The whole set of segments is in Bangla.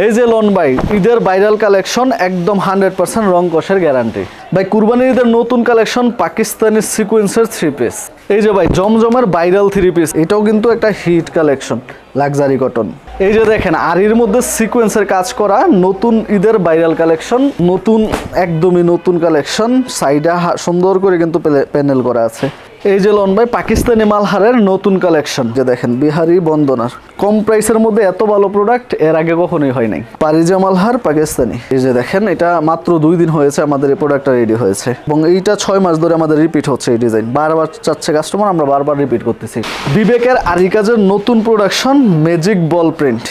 এই যে লোন ভাই ঈদের ভাইরাল কালেকশন একদম 100% রং কষের গ্যারান্টি ভাই। কুরবানির ঈদের নতুন কালেকশন পাকিস্তানি সিকোয়েন্সের 3 পিস। এই যে ভাই জমজমের ভাইরাল 3 পিস, এটাও কিন্তু একটা হিট কালেকশন, লাক্সারি কটন। এই যে দেখেন আরির মধ্যে সিকোয়েন্সের কাজ করা নতুন ঈদের ভাইরাল কালেকশন, নতুন একদমই নতুন কালেকশন। সাইডে সুন্দর করে কিন্তু প্যানেল করা আছে। এই যে লন ভাই পাকিস্তানি মালহারের নতুন কালেকশন, যে দেখেন বিহারি বন্দনার কম প্রাইসের মধ্যে এত ভালো প্রোডাক্ট এর আগে কখনোই হয় নাই। পারিজা মালহার পাকিস্তানি, এই যে দেখেন এটা মাত্র 2 দিন হয়েছে আমাদের এই প্রোডাক্টটা রেডি হয়েছে এবং এইটা 6 মাস ধরে আমাদের রিপিট হচ্ছে এই ডিজাইন, বারবার চাচ্ছে কাস্টমার, আমরা বারবার রিপিট করতেছি। বিবেকের আরি কাজের নতুন প্রোডাকশন ম্যাজিক বল প্রিন্ট,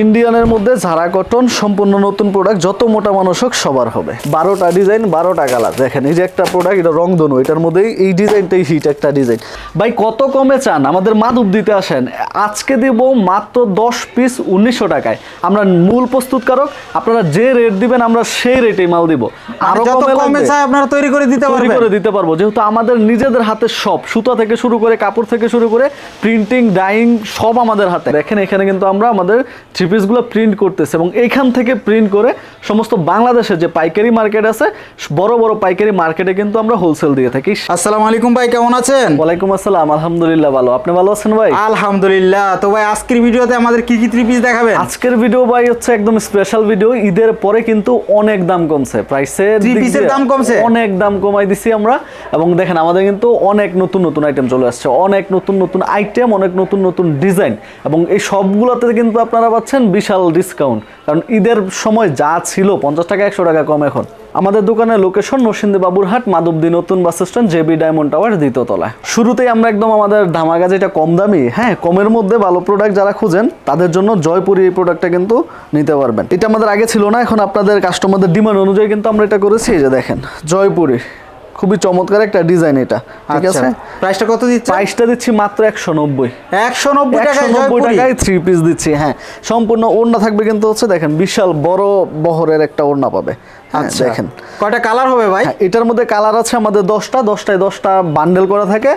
ইন্ডিয়ানের মধ্যে ঝাড়া কটন, সম্পূর্ণ নতুন প্রোডাক্ট, যত মোটা মানুষ হোক সবার হবে। 12টা ডিজাইন 12টা কালার। দেখেন এই যে একটা প্রোডাক্ট, এটা রংধনু, এটার মধ্যেই এই ডিজাইনটাই হিট একটা ডিজাইন। ভাই কত কমে চান আমাদের মাধব দিতে আসেন, আজকে দিব মাত্র 10 পিস 1900 টাকায়। আমরা মূল প্রস্তুতকারক, আপনারা যে রেট দিবেন আমরা সেই রেটেই মাল দিব। আরো কমে চাই আপনারা তৈরি করে দিতে পারবো, যেহেতু আমাদের নিজেদের হাতে সব, সুতা থেকে শুরু করে কাপড় থেকে শুরু করে প্রিন্টিং ডাইং সব আমাদের হাতে। দেখেন এখানে কিন্তু আমরা আমাদের 3 পিসগুলো প্রিন্ট করতেছে এবং এইখান থেকে প্রিন্ট করে সমস্ত বাংলাদেশে যে পাইকারি মার্কেট আছে, বড় বড় পাইকারি মার্কেটে কিন্তু আমরা হোলসেল দিয়ে থাকি। আসসালামু আলাইকুম ভাই, কেমন আছেন? ওয়ালাইকুম আসসালাম, আলহামদুলিল্লাহ ভালো। আপনি ভালো আছেন ভাই? আলহামদুলিল্লাহ। তো ভাই আজকের ভিডিওতে আমাদের কি কি 3 পিস দেখাবেন? আজকের ভিডিও ভাই হচ্ছে একদম স্পেশাল ভিডিও। ঈদের পরে কিন্তু অনেক দাম কমছে, প্রাইসে 3 পিসের দাম কমছে, অনেক দাম কমাই দিছি আমরা। এবং দেখেন আমাদের কিন্তু অনেক নতুন নতুন আইটেম চলে আসছে, অনেক নতুন নতুন আইটেম, অনেক নতুন নতুন ডিজাইন, এবং এই সবগুলোতে কিন্তু আপনারা পাচ্ছেন বিশাল ডিসকাউন্ট। কারণ ঈদের সময় যা ছিল 50 টাকা 100 টাকা কম এখন। আমাদের দোকানের লোকেশন নরসিংদী বাবুরহাট, মাধবদী নতুন bus stand, J B diamond tower 2য় তলায়। শুরুতেই আমরা একদম আমাদের ধামাকা, যেটা কম দামি, হ্যাঁ কমের মধ্যে ভালো প্রোডাক্ট যারা খুঁজেন তাদের জন্য জয়পুরি এই প্রোডাক্টটা কিন্তু নিতে পারবেন। এটা আমাদের আগে ছিল না, এখন আপনাদের কাস্টমারদের ডিমান্ড অনুযায়ী কিন্তু আমরা এটা করেছি। এই যে দেখেন জয়পুরি, খুবই চমৎকার একটা ডিজাইন এটা, ঠিক আছে। প্রাইসটা কত দিচ্ছেন? প্রাইসটা দিচ্ছি মাত্র 190 টাকায় 3 পিস দিচ্ছি। হ্যাঁ সম্পূর্ণ ওড়না থাকবে কিন্তু হচ্ছে দেখেন বিশাল বড় বহরের একটা ওড়না পাবে। আচ্ছা দেখেন কয়টা কালার হবে ভাই? এটার মধ্যে কালার আছে আমাদের 10টা বান্ডেল করা থাকে,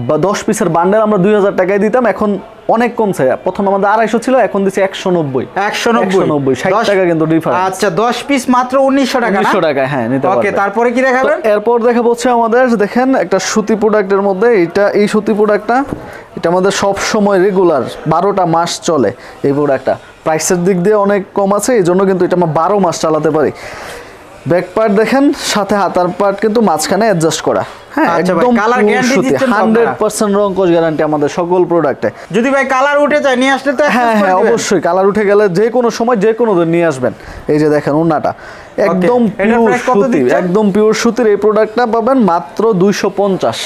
বা 10 পিসের বান্ডেল আমরা 2000 টাকায় দিতাম, এখন অনেক কমছে। প্রথমে আমাদের 250 ছিল, এখন দিচ্ছি 190 60 টাকা কিন্তু ডিফারেন্স। আচ্ছা 10 পিস মাত্র 1900 টাকা। 1900 টাকায় হ্যাঁ নিতে পারবেন। ওকে, তারপরে কি দেখাবেন? এরপর দেখাবো হচ্ছে আমাদের দেখেন একটা সুতি প্রোডাক্টের মধ্যে, এই সুতি প্রোডাক্টটা এটা আমাদের সব সময় রেগুলার 12টা মাস চলে এই প্রোডাক্টটা। প্রাইসের দিক দিয়ে অনেক কম আছে, এই জন্য কিন্তু এটা আমরা 12 মাস চালাতে পারি। ব্যাক পার্ট দেখেন, সাথে হাতার পার্ট কিন্তু মাঝখানে অ্যাডজাস্ট করা। হ্যাঁ একদম কালার গ্যারান্টি দিচ্ছেন 100% রং কোশ গ্যারান্টি আমাদের সকল প্রোডাক্টে। যদি ভাই কালার উঠে যায় নিয়ে আসলে তো হ্যাঁ অবশ্যই, কালার উঠে গেলে যে কোনো সময় যে কোনো দিন নিয়ে আসবেন। এই যে দেখেন ওন্নাটা একদম পিওর সুতি, একদম পিওর সুতির এই প্রোডাক্টটা পাবেন মাত্র 250।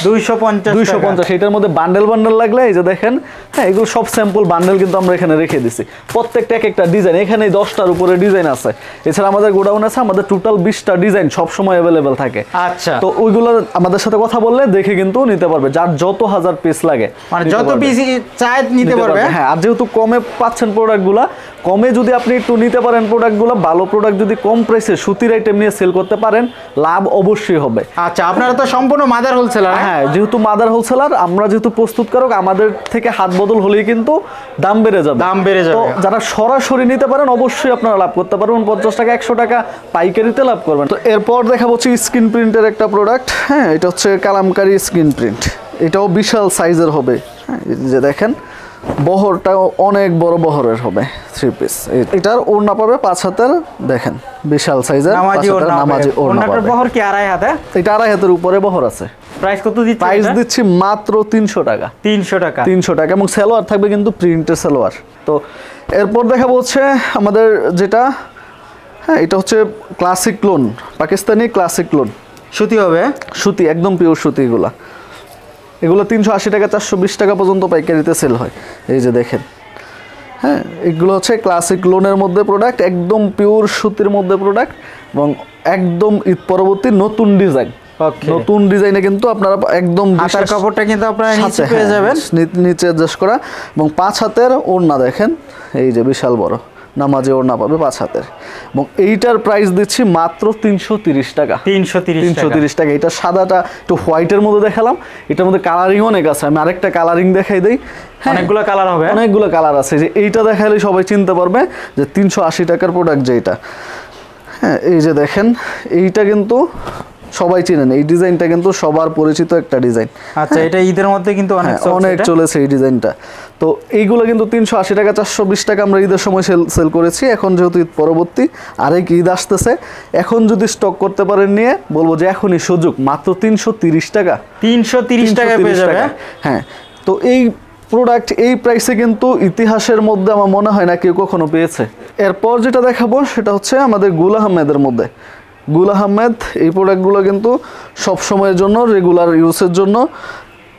এটার মধ্যে বান্ডেল লাগলে এই যে দেখেন, হ্যাঁ এগুলো সব স্যাম্পল বান্ডেল কিন্তু আমরা এখানে রেখে দিছি। প্রত্যেকটা একটা ডিজাইন, এখানে 10টার উপরে ডিজাইন আছে। এছাড়া আমাদের গোডাউন আছে, আমাদের টোটাল 20টা ডিজাইন সব সময় अवेलेबल থাকে। আচ্ছা, তো ওইগুলো আমাদের সাথে কথা বললে দেখে কিন্তু নিতে পারবে, যার যত হাজার পিস লাগে মানে যত পিস চাই নিতে পারবে। হ্যাঁ, আর যেহেতু কমে পাচ্ছেন প্রোডাক্টগুলো, কমে যদি আপনি একটু নিতে পারেন প্রোডাক্টগুলো, ভালো প্রোডাক্ট যদি কম প্রাইসে সুতির আইটেম নিয়ে সেল করতে পারেন, লাভ অবশ্যই হবে। আচ্ছা, আপনারা তো সম্পূর্ণ মাদার হোলসেলার। হ্যাঁ, যেহেতু মাদার হোলসেলার, আমরা যেহেতু প্রস্তুতকারক, আমাদের থেকে হাত বদল হলেই কিন্তু দাম বেড়ে যাবে। তো যারা সরাসরি নিতে পারেন অবশ্যই আপনারা লাভ করতে পারবেন, 50 টাকা 100 টাকা পাইকারিতে লাভ করবেন। তো এরপর দেখা হচ্ছে স্ক্রিন প্রিন্টের একটা প্রোডাক্ট। হ্যাঁ, এটা হচ্ছে কালামকারী স্ক্রিন প্রিন্ট, এটাও বিশাল সাইজের হবে। হ্যাঁ, যে দেখেন বহরটাও অনেক বড় বহরের হবে 3 পিস। এটার ওড়না পাবে 5 হাতের, দেখেন বিশাল সাইজের নামাজি ওড়না পাবে। বহর কি 2.5 হাতে? এটা 2.5 হাতের উপরে বহর আছে। প্রাইস কত দিচ্ছেন? প্রাইস দিচ্ছি মাত্র 300 টাকা। 300 টাকা এবং সালোয়ার থাকবে কিন্তু প্রিন্টের সালোয়ার। তো এরপর দেখা হচ্ছে আমাদের যেটা, হ্যাঁ এটা হচ্ছে classic loan, Pakistani classic loan. সুতি হবে, সুতি একদম পিওর সুতি। এগুলো 380 টাকা 420 টাকা পর্যন্ত পাইকারিতে সেল হয়। এই যে দেখেন, হ্যাঁ এগুলো হচ্ছে ক্লাসিক লোনের মধ্যে প্রোডাক্ট, একদম পিওর সুতির মধ্যে প্রোডাক্ট, এবং একদম ঈদ পরবর্তী নতুন ডিজাইন। নতুন ডিজাইনে কিন্তু আপনারা একদম হাতার কাপড়টা কিন্তু আপনারা নিচে পেয়ে যাবেন, নিচে অ্যাডজাস্ট করা, এবং 5 হাতের ওড়না দেখেন, এই যে বিশাল বড় নামাজি ওড়না পাবে 5 হাতের। এবং এইটার প্রাইস দিচ্ছি মাত্র 330 টাকা। 330 টাকা। এটা সাদাটা একটু হোয়াইটের মধ্যে দেখালাম, এটার মধ্যে কালারিং অনেক আছে, আমি আরেকটা কালারিং দেখাই দেই। অনেকগুলো কালার হবে, অনেকগুলো কালার আছে। যে এইটা দেখালে সবাই চিনতে পারবে যে 380 টাকার প্রোডাক্ট যেটা। হ্যাঁ, এই যে দেখেন এইটা কিন্তু সবাই চিনেন, এই ডিজাইনটা কিন্তু সবার পরিচিত একটা ডিজাইন। আচ্ছা, এটা ঈদের মধ্যে কিন্তু অনেক চলেছে এই ডিজাইনটা। তো এইগুলো কিন্তু 380 টাকা 420 টাকা আমরা ঈদের সময় সেল করেছি। এখন যেহেতু ঈদ পরবর্তী আরেক ঈদ আসতেছে, এখন যদি স্টক করতে পারেন নিয়ে বলবো যে এখনই সুযোগ, মাত্র 330 টাকা 330 টাকায় পেয়ে যাবে। হ্যাঁ, তো এই প্রোডাক্ট এই প্রাইসে কিন্তু ইতিহাসের মধ্যে আমার মনে হয় না কেউ কখনো পেয়েছে। এরপর যেটা দেখাবো সেটা হচ্ছে আমাদের গুল আহমেদের মধ্যে। গুল আহমেদ এই প্রোডাক্টগুলো কিন্তু সব সময়ের জন্য রেগুলার ইউজের জন্য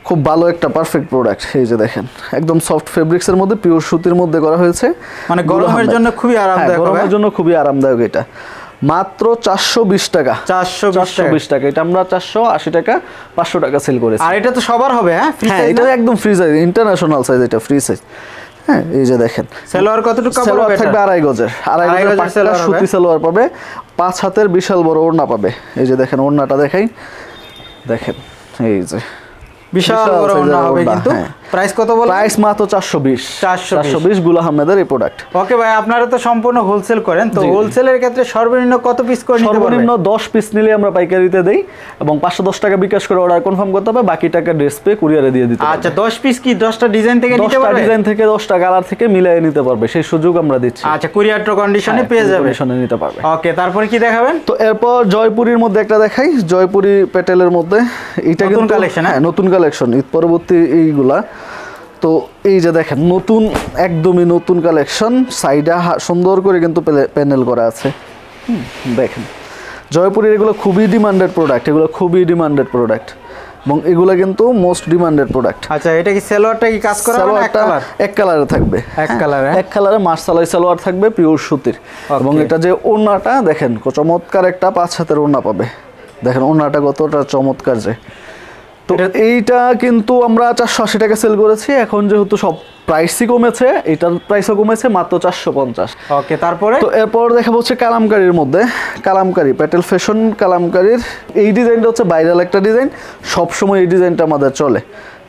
খুব ভালো একটা পারফেক্ট প্রোডাক্ট। এই যে দেখেন একদম সফট ফেব্রিক্সের মধ্যে পিওর সুতির মধ্যে করা হয়েছে, মানে গরমের জন্য খুবই আরামদায়ক, গরমের জন্য খুবই আরামদায়ক। এটা মাত্র 420 টাকা, 420 টাকা। এটা আমরা 480 টাকা 500 টাকা সেল করেছি। আর এটা তো সবার হবে, হ্যাঁ এটা একদম ফ্রি সাইজ, ইন্টারন্যাশনাল সাইজ, এটা ফ্রি সাইজ। হ্যাঁ, এই যে দেখেন সালোয়ার কতটুকু কাপড় সালোয়ার হবে? থাকবে 2.5 গজের, 2.5 গজের পাক্কা সুতি সালোয়ার পাবে, 5 হাতের বিশাল বড় ওড়না পাবে। এই যে দেখেন ওড়নাটা দেখাই, দেখেন এই যে বিশাল বড় ওড়না হবে। কিন্তু প্রাইস কত বল? প্রাইস মাত্র 420 গুল আহমেদের এই প্রোডাক্ট। ওকে ভাই, আপনারা তো সম্পূর্ণ হোলসেল করেন, তো হোলসেলের ক্ষেত্রে সর্বনিম্ন কত পিস করে নিতে পারবেন? সর্বনিম্ন 10 পিস নিলে আমরা পাইকারিতে দেই এবং 510 টাকা বিকাশ করে অর্ডার কনফার্ম করতে হবে, বাকি টাকা ড্রেস পে কুরিয়ারে দিয়ে দিতে হবে। আচ্ছা, 10 পিস কি 10টা ডিজাইন থেকে নিতে পারবে? 10টা ডিজাইন থেকে 10টা কালার থেকে মিলিয়ে নিতে পারবে, সেই সুযোগ আমরা দিচ্ছি। আচ্ছা, কুরিয়ার টু কন্ডিশনে পেয়ে যাবে, কন্ডিশনে নিতে পারবে। ওকে, তারপরে কি দেখাবেন? তো এরপর জয়পুরীর মধ্যে একটা দেখাই, জয়পুরি প্যাটেলের মধ্যে। এটা কিন্তু নতুন কালেকশন, হ্যাঁ নতুন কালেকশন, ঈদ পরবর্তী এইগুলা। তো এই যে দেখেন নতুন, একদমই নতুন কালেকশন, সাইডে সুন্দর করে কিন্তু প্যানেল করা আছে। দেখেন জয়পুরের এগুলো খুবই ডিমান্ডেড প্রোডাক্ট, এগুলো খুবই ডিমান্ডেড প্রোডাক্ট এবং এগুলো কিন্তু মোস্ট ডিমান্ডেড প্রোডাক্ট। আচ্ছা, এটা কি সালোয়ারটা কি কাজ করা হবে? এক কালারে থাকবে, এক কালারে মার্শালাই সালোয়ার থাকবে পিওর সুতির। এবং এটা যে ওড়নাটা দেখেন চমৎকার একটা 5 হাতের ওড়না পাবে, দেখেন ওড়নাটা কতটা চমৎকার। যে তো এইটা কিন্তু আমরা 480 টাকা সেল করেছি, এখন যেহেতু সব প্রাইসই কমেছে, এটার প্রাইসও কমেছে মাত্র 450। ওকে, তারপরে তো এরপর দেখা হচ্ছে কালামকারীর মধ্যে, কালামকারী প্যাটেল ফ্যাশন কালামকারীর এই ডিজাইনটা হচ্ছে ভাইরাল একটা ডিজাইন, সবসময় এই ডিজাইনটা আমাদের চলে।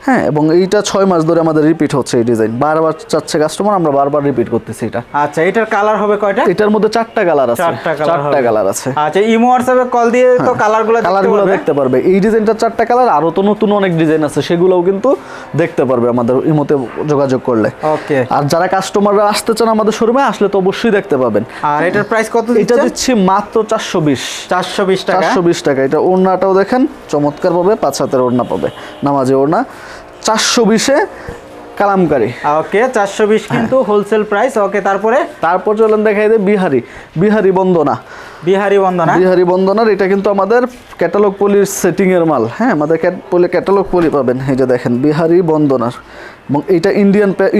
হ্যাঁ, এবং এইটা 6 মাস ধরে আমাদের রিপিট হচ্ছে এই ডিজাইন, বারবার চাচ্ছে কাস্টমার, আমরা বারবার রিপিট করতেছি এটা। আচ্ছা, এটার কালার হবে কয়টা? এটার মধ্যে 4টা কালার আছে, 4টা কালার আছে। আচ্ছা, ইমো হোয়াটসঅ্যাপে কল দিয়ে তো কালারগুলো দেখতে পারবে। এই ডিজাইনটা 4টা কালার, আরো তো নতুন অনেক ডিজাইন আছে, সেগুলোও কিন্তু দেখতে পারবে আমাদের ইমোতে যোগাযোগ করলে। ওকে, আর যারা কাস্টমাররা আসতে চান আমাদের শোরুমে, আসলে তো অবশ্যই দেখতে পাবেন। আর এটার প্রাইস কত? এটা দিচ্ছি মাত্র 420 টাকা। 420 টাকা। এটা ওড়নাটাও দেখেন চমৎকার পাবে, 5 হাতের ওড়না পাবে, নামাজি ওড়না, 420-এ কালামকারী। ওকে, 420 কিন্তু হোলসেল প্রাইস। ওকে, তারপর চলেন দেখাই দেয় বিহারি বন্দনা। বিহারি বন্দনার এটা কিন্তু আমাদের ক্যাটালগ পলির সেটিং এর মাল। হ্যাঁ, আমাদের ক্যাটালগ পলি পাবেন। এই যে দেখেন বিহারি বন্দনার, এবং এটা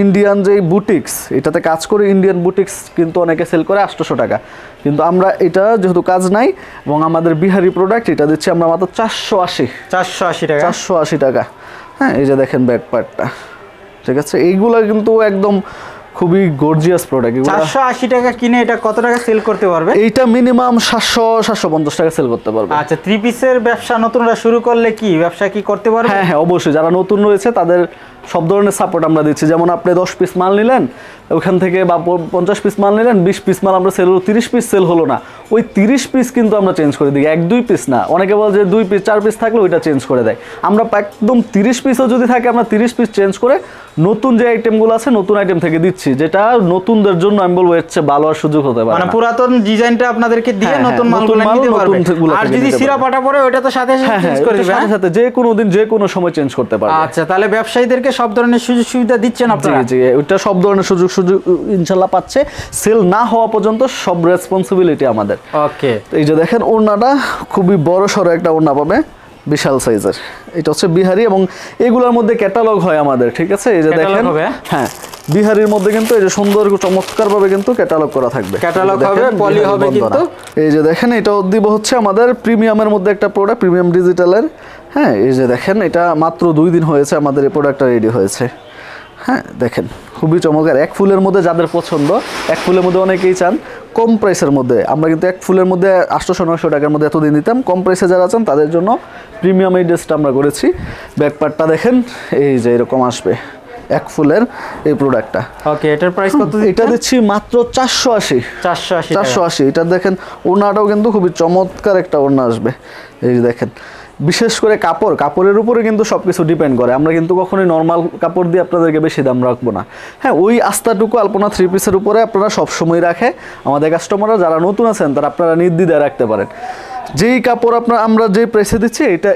ইন্ডিয়ান যে বুটিক্স, এটাতে কাজ করে ইন্ডিয়ান বুটিক্স কিন্তু অনেকে সেল করে 800 টাকা, কিন্তু আমরা এটা যেহেতু কাজ নাই এবং আমাদের বিহারি প্রোডাক্ট, এটা দিচ্ছি আমরা মাত্র 480 টাকা। হ্যাঁ, এই যে দেখেন ব্যাক পার্টটা, ঠিক আছে। এইগুলা কিন্তু একদম খুবই গর্জিয়াস প্রোডাক্ট। 480 টাকা কিনে এটা কত টাকা সেল করতে পারবে? এইটা মিনিমাম 700-750 টাকা সেল করতে পারবে। আচ্ছা, 3 পিসের ব্যবসা নতুনরা শুরু করলে কি ব্যবসা কি করতে পারবে? হ্যাঁ, অবশ্যই। যারা নতুন রয়েছে তাদের সব ধরনের সাপোর্ট আমরা দিচ্ছি। যেমন আপনি 10 পিস মাল নিলেন, ওখান থেকে বা 50 পিস মাল নিলেন, 20 পিস মাল আমরা সেল হলো, 30 পিস সেল হলো না, ওই 30 পিস কিন্তু আমরা চেঞ্জ করে দিই, 1-2 পিস না। অনেকে বলে যে 2 পিস 4 পিস থাকলে ওইটা চেঞ্জ করে দেয়, আমরা একদম 30 পিসও যদি থাকে আমরা 30 পিস চেঞ্জ করে নতুন যে আইটেমগুলো আছে নতুন আইটেম থেকে দিচ্ছি, যেটা নতুনদের জন্য আমি বলবো এর চেয়ে ভালো আর সুযোগ হতে পারে না। মানে পুরাতন ডিজাইনটা আপনাদেরকে দিয়ে নতুন মালগুলো নিতে পারবেন। আর যদি সিরা পাটা পড়ে ওইটা তো সাথে সাথে চেঞ্জ করে দিবেন, সাথে যে কোনো দিন যে কোনো সময় চেঞ্জ করতে পারবে। আচ্ছা, তাহলে ব্যবসায়ীদেরকে সব ধরনের সুযোগ সুবিধা দিচ্ছেন আপনারা? জি, ওইটা সব ধরনের সুযোগ ইনশাআল্লাহ পাচ্ছে। সেল না হওয়া পর্যন্ত সব রেসপন্সিবিলিটি আমাদের। ওকে, এই যে দেখেন ওড়নাটা খুবই বড় সড়ো একটা ওড়না পাবে, বিশাল সাইজের। এটা হচ্ছে বিহারি এবং এগুলোর মধ্যে ক্যাটালগ হয় আমাদের, ঠিক আছে। এই যে দেখেন, হ্যাঁ, বিহারির মধ্যে কিন্তু এই যে সুন্দর চমৎকার ভাবে কিন্তু ক্যাটালগ করা থাকবে, ক্যাটালগ হবে, পলি হবে কিন্তু। এই যে দেখেন এটাও দিব হচ্ছে আমাদের প্রিমিয়ামের মধ্যে একটা প্রোডাক্ট, প্রিমিয়াম ডিজিটালের। হ্যাঁ, এই যে দেখেন এটা মাত্র 2 দিন হয়েছে আমাদের এই প্রোডাক্টটা রেডি হয়েছে। হ্যাঁ, দেখেন খুবই চমৎকার। এক ফুলের মধ্যে যাদের পছন্দ, এক ফুলের মধ্যে অনেকেই চান কম প্রাইসের মধ্যে, আমরা কিন্তু এক ফুলের মধ্যে 800-900 টাকার মধ্যে এতদিন দিতাম। কম প্রাইসে যারা চান তাদের জন্য প্রিমিয়াম এই ড্রেসটা আমরা করেছি। ব্যাক পার্টটা দেখেন এই যে এরকম আসবে, এক ফুলের এই প্রোডাক্টটা। ওকে, এটার প্রাইস কত? এটা দিচ্ছি মাত্র 480। 480। এটা দেখেন ওড়নাটাও কিন্তু খুবই চমৎকার একটা ওড়না আসবে। এই যে দেখেন, বিশেষ করে কাপড়ের উপরে কিন্তু সবকিছু ডিপেন্ড করে। আমরা কিন্তু কখনোই নর্মাল কাপড় দিয়ে আপনাদেরকে বেশি দাম রাখবো না। হ্যাঁ, ওই আস্থাটুকু আলপনা 3 পিসের উপরে আপনারা সবসময় রাখে আমাদের কাস্টমাররা যারা নতুন আছেন তারা আপনারা নির্দ্বিধায় রাখতে পারেন। যেই কাপড় আমরা যে প্রাইসে দিচ্ছি এটা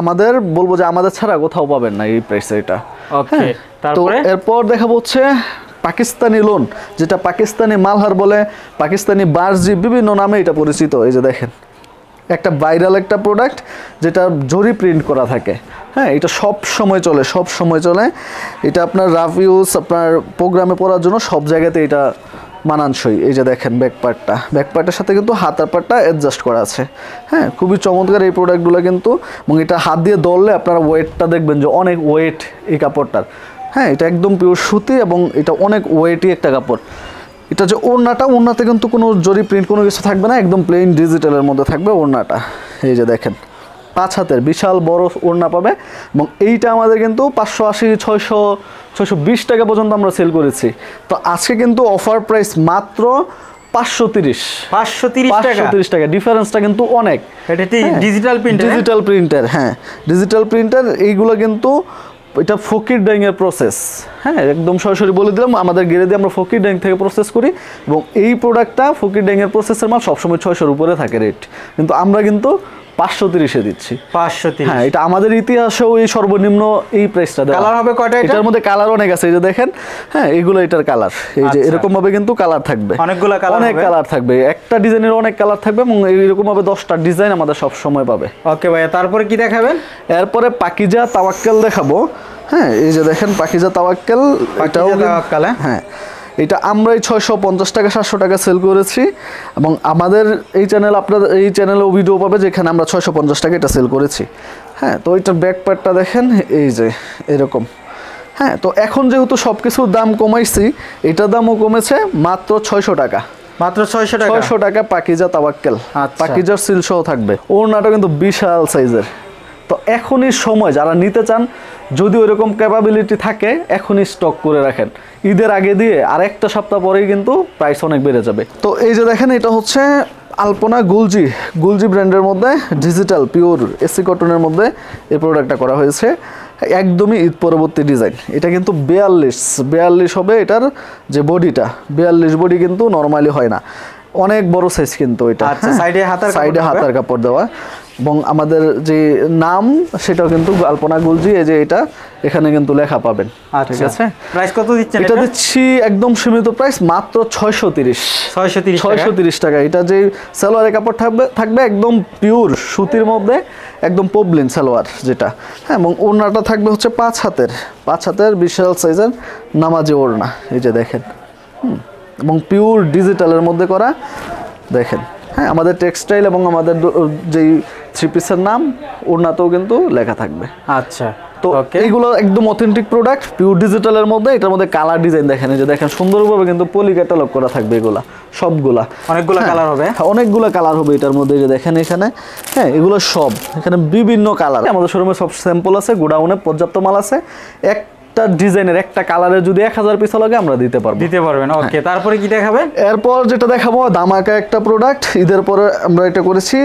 আমাদের বলবো যে আমাদের ছাড়া কোথাও পাবেন না এই প্রাইসে এটা। ওকে, তারপরে এরপর দেখাবো হচ্ছে পাকিস্তানি লোন, যেটা পাকিস্তানি মালহার বলে, পাকিস্তানি বার্জি, বিভিন্ন নামে এটা পরিচিত। এই যে দেখেন, একটা ভাইরাল একটা প্রোডাক্ট যেটা জরি প্রিন্ট করা থাকে। হ্যাঁ, এটা সব সময় চলে। এটা আপনার রাফ ইউজ, আপনার প্রোগ্রামে পড়ার জন্য সব জায়গাতে এটা মানানসই। এই যে দেখেন ব্যাকপার্টের সাথে কিন্তু হাতার পাটটা অ্যাডজাস্ট করা আছে। হ্যাঁ, খুবই চমৎকার এই প্রোডাক্টগুলো কিন্তু। এবং এটা হাত দিয়ে ধরলে আপনারা ওয়েটটা দেখবেন যে অনেক ওয়েট এই কাপড়টার। হ্যাঁ, এটা একদম পিওর সুতি এবং এটা অনেক ওয়েটই একটা কাপড়। এটা যে ওড়নাতে কিন্তু কোনো জরি প্রিন্ট কোনো কিছু থাকবে না, একদম প্লেন ডিজিটালের মধ্যে থাকবে ওড়নাটা। এই যে দেখেন 5 হাতের বিশাল বড় ওড়না পাবে। এবং এইটা আমাদের কিন্তু 580, 600, 620 টাকা পর্যন্ত আমরা সেল করেছি। তো আজকে কিন্তু অফার প্রাইস মাত্র 530 টাকা। ডিফারেন্সটা কিন্তু অনেক। এটা ডিজিটাল প্রিন্টার। হ্যাঁ, ডিজিটাল প্রিন্টার। এইগুলো কিন্তু এটা ফকির ডাইং এর প্রসেস। হ্যাঁ, একদম সরাসরি বলে দিলাম, আমাদের গেরে দিয়ে আমরা ফকির ডাইং থেকে প্রসেস করি এবং এই প্রোডাক্টটা ফকির ডাইং এর প্রসেসের মাল সবসময় 600-র উপরে থাকে রেট, কিন্তু আমরা কিন্তু 530-এ দিচ্ছি। 530। হ্যাঁ, এটা আমাদের ইতিহাসেও এই সর্বনিম্ন এই প্রাইসটা দেওয়া। কালার হবে কয়টা? এটার মধ্যে কালার অনেক আছে। এই যে দেখেন, হ্যাঁ, এগুলো এটার কালার। এই যে এরকম ভাবে কিন্তু কালার থাকবে, অনেক কালার থাকবে। একটা ডিজাইনের অনেক কালার থাকবে এবং এরকম ভাবে 10টা ডিজাইন আমাদের সব সময় পাবে। ওকে ভাইয়া, তারপরে কি দেখাবেন? এরপরে পাকিজা তাওয়াক্কেল দেখাবো। হ্যাঁ, এই যে দেখেন পাকিজা তাওয়াক্কেল। হ্যাঁ, এটা আমরা 650 টাকা 700 টাকা সেল করেছি এবং আমাদের এই চ্যানেল, আপনাদের এই চ্যানেলেও ভিডিও পাবে যেখানে আমরা 650 টাকা এটা সেল করেছি। হ্যাঁ, তো এটার ব্যাক পার্টটা দেখেন এই যে এরকম। হ্যাঁ, তো এখন যেহেতু সব কিছুর দাম কমাইছি, এটার দামও কমেছে মাত্র 600 টাকা। মাত্র 600 টাকা পাকিজা তাওয়াক্কেল। পাকিজার সিল সহ থাকবে। ওড়নাটা কিন্তু বিশাল সাইজের। তো এখনই সময়, যারা নিতে চান, যদি ওইরকম ক্যাপাবিলিটি থাকে এখনই স্টক করে রাখেন। ঈদের আগে দিয়ে আর একটা সপ্তাহ পরেই কিন্তু প্রাইস অনেক বেড়ে যাবে। তো এই যে দেখেন, এটা হচ্ছে আলপনা গুলজি ব্র্যান্ডের মধ্যে ডিজিটাল পিওর এসি কটনের মধ্যে এই প্রোডাক্টটা করা হয়েছে। একদমই ঈদ পরবর্তী ডিজাইন। এটা কিন্তু 42 হবে এটার যে বডিটা। 42 বডি কিন্তু নর্মালি হয় না, অনেক বড় সাইজ কিন্তু এটা। সাইডে হাতার কাপড় দেওয়া এবং আমাদের যে নাম সেটাও কিন্তু আলপনা গুলজি। এই যে এটা এখানে কিন্তু লেখা পাবেন। ঠিক আছে, প্রাইস কত দিচ্ছেন? এটা দিচ্ছি একদম সীমিত প্রাইস মাত্র 630 টাকা। এটা যে সালোয়ারের কাপড় থাকবে একদম পিওর সুতির মধ্যে, একদম পবলিন সালোয়ার যেটা। হ্যাঁ, এবং ওড়নাটা থাকবে হচ্ছে 5 হাতের বিশাল সাইজের নামাজি ওড়না। এই যে দেখেন, এবং পিওর ডিজিটালের মধ্যে করা। দেখেন, হ্যাঁ, আমাদের টেক্সটাইল এবং আমাদের যেই 3 পিসের নাম ওড়নাতেও কিন্তু লেখা থাকবে। আচ্ছা, তো এইগুলো একদম অথেন্টিক প্রোডাক্ট, পিওর ডিজিটালের মধ্যে। এটার মধ্যে কালার ডিজাইন দেখেন, এই যে দেখেন সুন্দরভাবে কিন্তু পলি ক্যাটালগ করা থাকবে। এগুলা সবগুলা অনেকগুলো কালার হবে। অনেকগুলো কালার হবে এটার মধ্যে। এই যে দেখেন এখানে, হ্যাঁ, এগুলো সব এখানে বিভিন্ন কালার। আমাদের শোরুমে সব স্যাম্পল আছে, গোডাউনে পর্যাপ্ত মাল আছে। একটা ডিজাইনের একটা কালারে যদি 1000 পিস লাগে আমরা দিতে পারবেন। ওকে, তারপরে কি দেখাবেন? এরপর যেটা দেখাবো ধামাকা একটা প্রোডাক্ট। ঈদের পরে আমরা এটা করেছি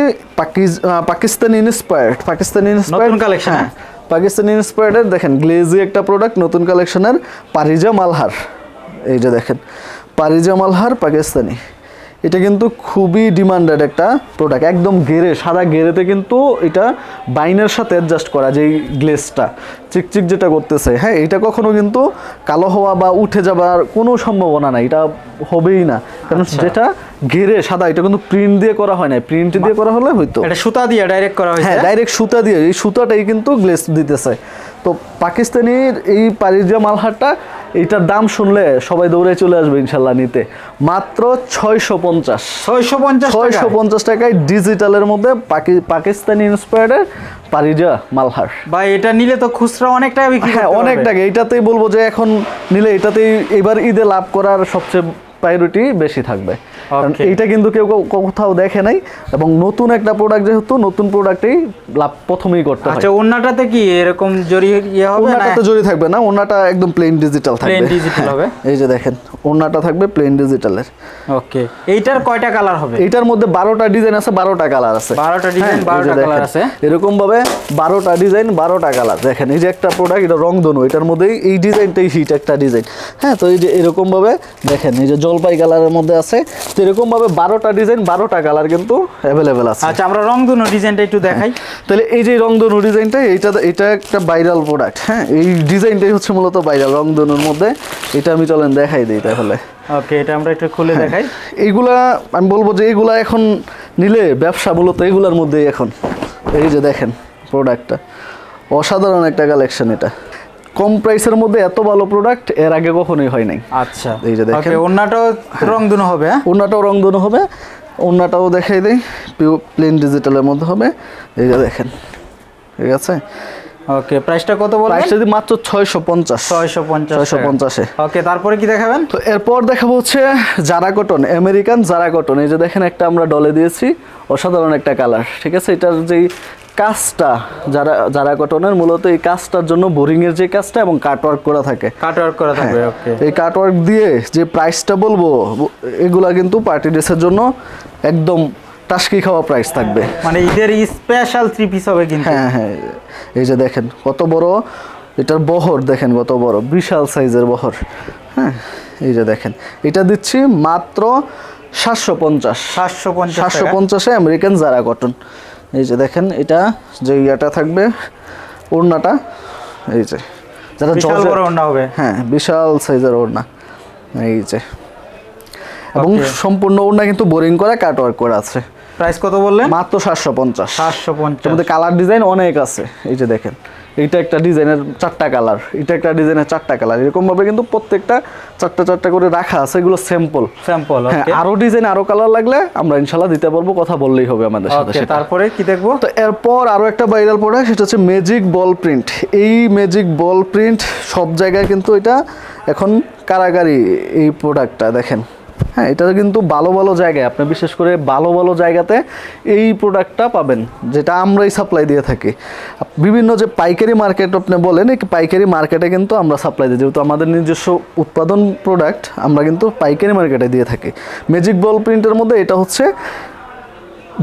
পাকিস্তানি ইন্সপায়ার্ড নতুন কালেকশন। পাকিস্তানি ইন্সপায়ার্ডের দেখেন গ্লেজি একটা প্রোডাক্ট, নতুন কালেকশনের পারিজা মালহার। এই যে দেখেন পারিজা মালহার পাকিস্তানি। এটা কিন্তু খুবই ডিমান্ডেড একটা প্রোডাক্ট, একদম সাদা গেরেতে কিন্তু এটা বাইনের সাথে অ্যাডজাস্ট করা, যেই গ্লেজটা চিকচিক যেটা করতেছে। হ্যাঁ, এটা কখনো কিন্তু কালো হওয়া বা উঠে যাবার কোনো সম্ভাবনা নাই, এটা হবেই না। কারণ যেটা ঘেরে সাদা, এটা কিন্তু প্রিন্ট দিয়ে করা হয় না, প্রিন্ট দিয়ে করা হলে হয়তো। এটা সুতা দিয়ে ডাইরেক্ট করা হয়েছে। হ্যাঁ, ডাইরেক্ট সুতা দিয়ে, এই সুতাটাই কিন্তু গ্লেজ দিতেছে। তো পাকিস্তানির এই পারিজা মালহারটা, এইটার দাম শুনলে সবাই দৌড়ে চলে আসবে ইনশাল্লাহ নিতে। মাত্র 650 টাকায় ডিজিটালের মধ্যে পাকিস্তানি ইন্সপায়ার্ডের পারিজা মালহার। ভাই, এটা নিলে তো খুচরা অনেক টাকা বিক্রি। হ্যাঁ, অনেক টাকা। এটাতেই বলবো যে এখন নিলে এটাতেই এবার ঈদে লাভ করার সবচেয়ে প্রায়োরিটি বেশি থাকবে। এইটা কিন্তু কেউ কোথাও দেখে নাই, এবং নতুন একটা প্রোডাক্ট যেহেতু নতুন প্রোডাক্টেই লাভ প্রথমেই করতে হয়। আচ্ছা, ওন্নাটাতে কি এরকম জরি ইয়ে হবে? ওন্নাটাতে জরি থাকবে না, ওন্নাটা একদম প্লেন ডিজিটাল থাকবে। প্লেন ডিজিটাল হবে। এই যে দেখেন ওন্নাটা থাকবে প্লেন ডিজিটালের। ওকে, এইটার কয়টা কালার হবে? এইটার মধ্যে 12টা ডিজাইন আছে, 12টা কালার আছে। 12টা ডিজাইন, 12টা কালার আছে। এরকম ভাবে 12টা ডিজাইন, 12টা কালার। দেখেন এই যে একটা প্রোডাক্ট, এটা রংধনু, এটার মধ্যে এই ডিজাইনটাই হিট একটা ডিজাইন। হ্যাঁ, তো এই যে এরকম ভাবে দেখেন এই যে জলপাই কালারের মধ্যে আছে। তো এরকম ভাবে 12টা ডিজাইন, 12টা কালার কিন্তু অ্যাভেলেবেল আছে। আচ্ছা, আমরা রংধনু ডিজাইনটা একটু দেখাই। তাহলে এই যে রংধনু ডিজাইনটা, এটা একটা ভাইরাল প্রোডাক্ট। হ্যাঁ, এই ডিজাইনটাই হচ্ছে মূলত ভাইরাল রংধনুর মধ্যে। এটা আমি চলেন দেখাই দিই তাহলে। ওকে, এটা আমরা একটু খুলে দেখাই। এইগুলা আমি বলবো যে এইগুলা এখন নিলে ব্যবসা মূলত এইগুলার মধ্যেই এখন। এই যে দেখেন প্রোডাক্টটা অসাধারণ একটা কালেকশন। এটা কম প্রাইসের মধ্যে এত ভালো প্রোডাক্ট এর আগে কখনোই হয় নাই। আচ্ছা, এই যে দেখেন ওন্নাটাও রংধনু হবে। ওন্নাটাও রংধনু হবে, ওন্নাটাও দেখাই দেই প্লেন ডিজিটালের মধ্যে হবে। এই যে দেখেন, ঠিক আছে। ওকে, প্রাইসটা কত বলবেন? প্রাইস যদি মাত্র 650 এ। ওকে, তারপরে কি দেখাবেন? তো এরপর দেখাবো হচ্ছে Zara cotton, American Zara cotton. এই যে দেখেন একটা আমরা ডলে দিয়েছি, অসাধারণ একটা কালার। ঠিক আছে, এটার যেই কাজটা জারা কটনের মূলত এই কাজটার জন্য বোরিং এর যে কাজটা এবং কাটওয়ার্ক করা থাকে, কাটওয়ার্ক করা থাকবে। ওকে, এই কাটওয়ার্ক দিয়ে যে প্রাইসটা বলবো এগুলা কিন্তু পার্টি ড্রেসের জন্য একদম টাস্কি খাওয়া প্রাইস থাকবে। মানে ঈদের স্পেশাল 3 পিস হবে কিন্তু। হ্যাঁ হ্যাঁ, এই যে দেখেন কত বড় এটার বহর, দেখেন কত বড়, বিশাল সাইজের বহর। হ্যাঁ, এই যে দেখেন এটা দিচ্ছি মাত্র 750 আমেরিকান জারা কটন। এই যে দেখেন এটা যে ইয়াটা থাকবে ওড়নাটা, এই যে যারা বিশাল বড় ওড়না হবে। হ্যাঁ, বিশাল সাইজের ওড়না। এই যে এবং সম্পূর্ণ ওড়না কিন্তু বোরিং করা কাটওয়ার্ক করা আছে। প্রাইস কত বললেন? মাত্র 750। 750 এর মধ্যে কালার ডিজাইন অনেক আছে। এই যে দেখেন এইটা একটা ডিজাইনের 4টা কালার, এটা একটা ডিজাইনের 4টা কালার, এরকম ভাবে কিন্তু প্রত্যেকটা 4টা করে রাখা আছে। এগুলো স্যাম্পল। হ্যাঁ, আরো ডিজাইন আরো কালার লাগলে আমরা ইনশাআল্লাহ দিতে পারবো, কথা বললেই হবে আমাদের সাথে। ওকে, তারপরে কি দেখবো? তো এরপর আরো একটা ভাইরাল প্রোডাক্ট, সেটা হচ্ছে ম্যাজিক বল প্রিন্ট। এই ম্যাজিক বল প্রিন্ট সব জায়গায় কিন্তু এটা এখন কারাগারি এই প্রোডাক্টটা দেখেন। হ্যাঁ, এটা কিন্তু ভালো ভালো জায়গায়, আপনি বিশেষ করে ভালো ভালো জায়গাতে এই প্রোডাক্টটা পাবেন, যেটা আমরাই সাপ্লাই দিয়ে থাকি। বিভিন্ন যে পাইকারি মার্কেট আপনি বলেন, এই পাইকারি মার্কেটে কিন্তু আমরা সাপ্লাই দিই, যেহেতু আমাদের নিজস্ব উৎপাদন প্রোডাক্ট, আমরা কিন্তু পাইকারি মার্কেটে দিয়ে থাকি। ম্যাজিক বল প্রিন্টের মধ্যে এটা হচ্ছে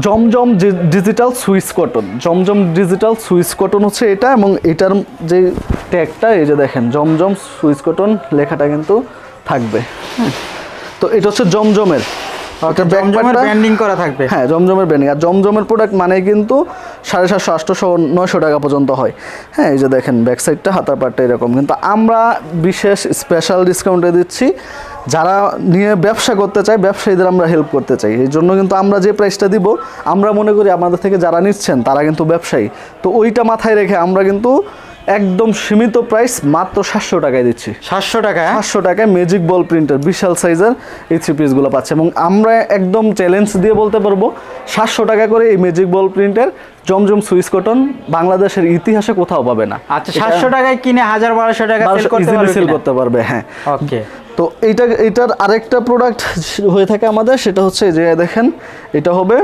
জমজম ডিজিটাল সুইস কটন। জমজম ডিজিটাল সুইস কটন হচ্ছে এটা, এবং এটার যে ট্যাগটা এই যে দেখেন জমজম সুইস কটন লেখাটা কিন্তু থাকবে। তো এটা হচ্ছে জমজমের ব্র্যান্ডিং করা থাকবে। হ্যাঁ, জমজমের ব্র্যান্ডিং। আর জমজমের প্রোডাক্ট মানে কিন্তু 750, 800, 900 টাকা পর্যন্ত হয়। হ্যাঁ, এই যে দেখেন ব্যাক সাইডটা, হাতার পাটটা এরকম। কিন্তু আমরা বিশেষ স্পেশাল ডিসকাউন্টে দিচ্ছি। যারা নিয়ে ব্যবসা করতে চায়, ব্যবসায়ীদের আমরা হেল্প করতে চাই, এই জন্য কিন্তু আমরা যে প্রাইসটা দিব, আমরা মনে করি আমাদের থেকে যারা নিচ্ছেন তারা কিন্তু ব্যবসায়ী। তো ওইটা মাথায় রেখে আমরা কিন্তু একদম সীমিত প্রাইস মাত্র 700 টাকায় দিচ্ছি। 700 টাকায়? 700 টাকায় ম্যাজিক বল প্রিন্টার বিশাল সাইজের এই 3 পিসগুলো পাচ্ছে। এবং আমরা একদম চ্যালেঞ্জ দিয়ে বলতে পারবো 700 টাকা করে এই ম্যাজিক বল প্রিন্টের জমজম সুইস কটন বাংলাদেশের ইতিহাসে কোথাও পাবে না। আচ্ছা, 700 টাকায় কিনে 1000-1200 টাকা সেল করতে পারবে। হ্যাঁ, ওকে। তো এইটার আরেকটা প্রোডাক্ট হয়ে থাকে আমাদের, সেটা হচ্ছে যে দেখেন এটা হবে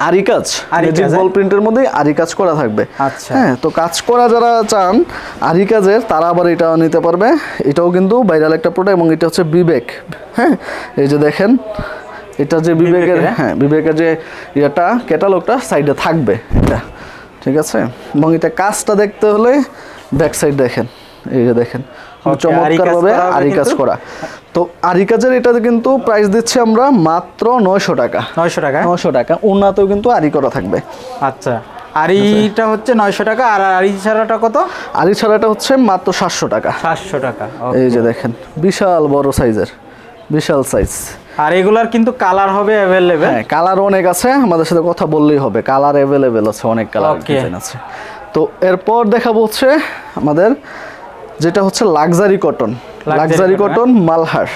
আরি কাজ। ম্যাজিক বল প্রিন্টের মধ্যে আরি কাজ করা থাকবে। আচ্ছা, হ্যাঁ, তো কাজ করা যারা চান আরি কাজের, তারা আবার এটা নিতে পারবে। এটাও কিন্তু ভাইরাল একটা প্রোডাক্ট, এবং এটা হচ্ছে বিবেক। হ্যাঁ, এই যে দেখেন এটা যে বিবেকের, হ্যাঁ বিবেকের যে এটা ক্যাটালগটা সাইডে থাকবে এটা, ঠিক আছে। এবং এটা কাজটা দেখতে হলে ব্যাক সাইড দেখেন, এই যে দেখেন চমৎকার ভাবে আরি কাজ করা। তো আরি কাজের এটাতে কিন্তু প্রাইস দিচ্ছি আমরা মাত্র 900 টাকা। 900 টাকা। ওনাতেও কিন্তু আরি করা থাকবে। আচ্ছা, আরিটা হচ্ছে 900 টাকা, আর আরি ছাড়াটা কত? আরি ছাড়াটা হচ্ছে মাত্র 700 টাকা। 700 টাকা। এই যে দেখেন বিশাল বড় সাইজের, বিশাল সাইজ। আর এগুলার কিন্তু কালার হবে अवेलेबल। হ্যাঁ, কালার অনেক আছে, আমাদের সাথে কথা বললেই হবে। কালার अवेलेबल আছে, অনেক কালার ডিজাইন আছে। তো এরপর দেখাবো হচ্ছে আমাদের যেটা হচ্ছে luxury cotton. Luxury cotton Malhar,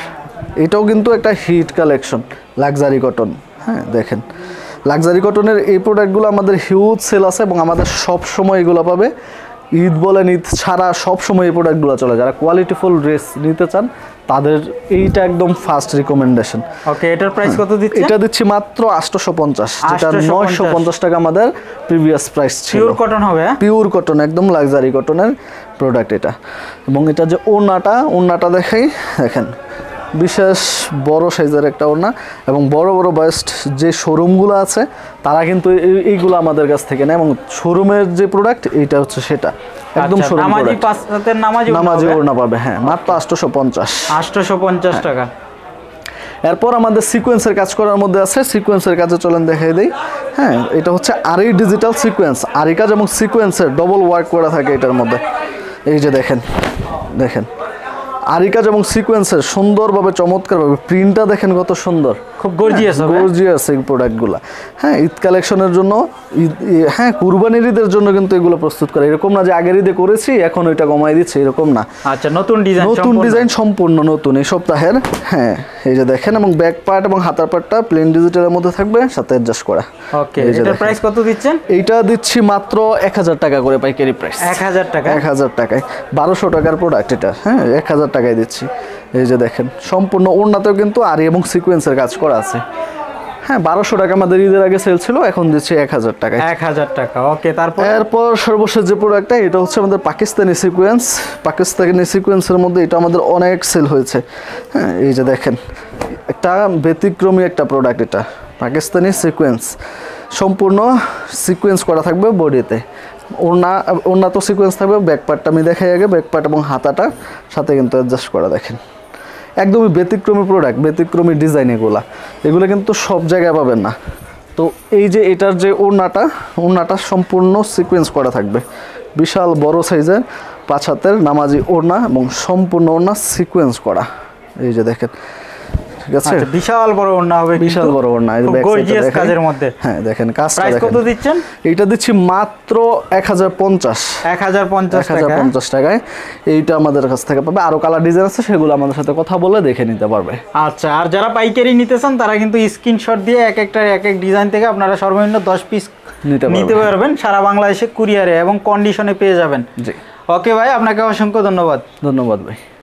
এটাও কিন্তু একটা হিট কালেকশন লাক্সারি কটন। হ্যাঁ, দেখেন লাক্সারি কটনের এই প্রোডাক্টগুলো আমাদের হিউজ সেল আছে, এবং আমাদের সব সময় এগুলো পাবে। ঈদ বলেন ঈদ ছাড়া সব সময় এই প্রোডাক্টগুলো চলে। যারা কোয়ালিটিফুল ড্রেস নিতে চান তাদের এইটা একদম ফার্স্ট রিকমেন্ডেশন। ওকে, এটার প্রাইস কত দিচ্ছেন? এটা দিচ্ছি মাত্র 850, যেটা 950 টাকা আমাদের প্রিভিয়াস প্রাইস ছিল। পিওর কটন হবে, পিওর কটন, একদম লাক্সারি কটনের প্রোডাক্ট এটা। এবং এটা যে ওড়নাটা দেখাই, দেখেন বিশেষ বড় সাইজের একটা ওড়না, এবং বড় বড় বেস্ট যে শোরুমগুলো আছে তারা কিন্তু এইগুলো আমাদের কাছ থেকে নেয়, এবং শোরুমের যে প্রোডাক্ট এইটা হচ্ছে সেটা একদম শোরুম প্রোডাক্ট। নামাজি ওড়না পাবে, হ্যাঁ, মাত্র 850 টাকা। এরপর আমাদের সিকোয়েন্সের কাজ করার মধ্যে আছে, সিকোয়েন্সের কাজে চলেন দেখাই দেই। হ্যাঁ, এটা হচ্ছে আরি ডিজিটাল সিকোয়েন্স, আরি কাজ এবং সিকোয়েন্সের ডবল ওয়ার্ক করা থাকে এটার মধ্যে। এই যে দেখেন আরি কাজ এবং সিকোয়েন্সের সুন্দরভাবে চমৎকারভাবে প্রিন্টটা দেখেন কত সুন্দর, খুব গর্জিয়াস এই প্রোডাক্টগুলো। হ্যাঁ, ঈদ কালেকশনের জন্য, হ্যাঁ কুরবানির ঈদের জন্য কিন্তু এগুলো প্রস্তুত করা। এরকম না যে আগের ঈদে করেছি এখন ওইটা কমাই দিচ্ছি, এরকম না। আচ্ছা, নতুন ডিজাইন সম্পূর্ণ নতুন এই সপ্তাহের। হ্যাঁ, এই যে দেখেন, এবং ব্যাক পার্ট এবং হাতার পার্টটা প্লেন ডিজিটালের মধ্যে থাকবে, সাথে অ্যাডজাস্ট করা। ওকে, এটার প্রাইস কত দিচ্ছেন? এইটা দিচ্ছি মাত্র 1000 টাকা করে পাইকারি প্রাইস। 1000 টাকায় 1200 টাকার প্রোডাক্ট এটা। হ্যাঁ, 1000 টাকায় দিচ্ছি। এই যে দেখেন, সম্পূর্ণ ওড়নাতেও কিন্তু আরি এবং সিকোয়েন্সের কাজ করা আছে। হ্যাঁ, 1200 টাকা আমাদের ঈদের আগে সেল ছিল, এখন দিচ্ছি 1000 টাকায়। 1000 টাকা। ওকে, এরপর সর্বশেষ যে প্রোডাক্টটা, এটা হচ্ছে আমাদের পাকিস্তানি সিকোয়েন্সের মধ্যে এটা আমাদের অনেক সেল হয়েছে। হ্যাঁ, এই যে দেখেন, একটা ব্যতিক্রমী একটা প্রোডাক্ট এটা, পাকিস্তানি সিকোয়েন্স, সম্পূর্ণ সিকোয়েন্স করা থাকবে বডিতে। ওড়না তো সিকোয়েন্স থাকবে, ব্যাক পার্টটা আমি দেখাই আগে, ব্যাক পার্ট এবং হাতাটা সাথে কিন্তু অ্যাডজাস্ট করা। দেখেন একদমই ব্যতিক্রমী প্রোডাক্ট, ব্যতিক্রমী ডিজাইন। এগুলো কিন্তু সব জায়গায় পাবেন না। তো এই যে এটার যে ওড়নাটা সম্পূর্ণ সিকোয়েন্স করা থাকবে, বিশাল বড় সাইজের 5 হাতের নামাজি ওড়না, এবং সম্পূর্ণ ওড়না সিকোয়েন্স করা। এই যে দেখেন, ঠিক আছে, বিশাল বড় ওড়না হবে, বিশাল বড় ওড়না, গর্জিয়াস কাজের মধ্যে। হ্যাঁ, দেখেন কাজটা প্রাইস কত দিচ্ছেন? এইটা দিচ্ছি মাত্র 1050 টাকায়। এইটা আমাদের কাছ থেকে পাবে। আরো কালার ডিজাইন আছে, সেগুলো আমাদের সাথে কথা বলে দেখে নিতে পারবে। আচ্ছা, আর যারা পাইকারি নিতে চান তারা কিন্তু স্ক্রিনশট দিয়ে এক এক ডিজাইন থেকে আপনারা সর্বনিম্ন 10 পিস নিতে পারবেন। সারা বাংলাদেশে কুরিয়ারে এবং কন্ডিশনে পেয়ে যাবেন। জি। ওকে ভাই, আপনাকে অসংখ্য ধন্যবাদ ভাই।